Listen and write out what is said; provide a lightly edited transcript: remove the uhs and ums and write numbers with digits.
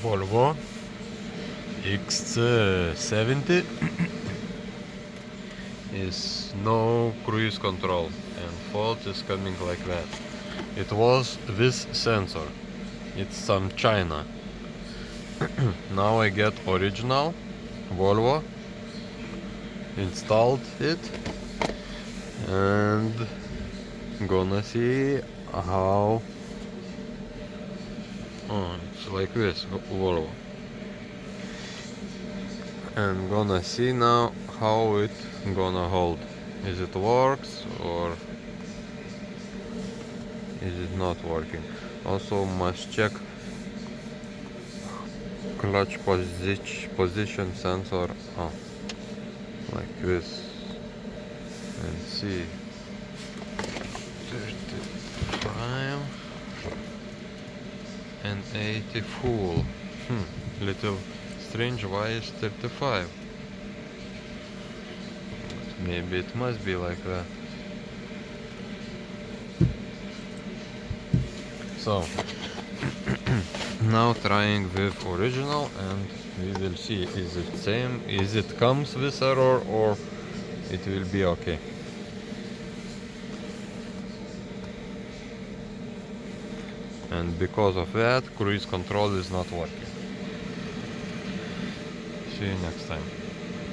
Volvo X70 is no cruise control, and fault is coming like that. It was this sensor. It's some China. Now I get original Volvo, installed it, and gonna see how. Oh, it's like this Volvo, and gonna see now how it gonna hold. Is it works or is it not working? Also must check clutch position sensor. Oh, like this, and see 35 and 80 full. Little strange, why is 35? Maybe it must be like that. So now trying with original, and we will see is it same, is it comes with error or it will be okay. And because of that, cruise control is not working. See you next time.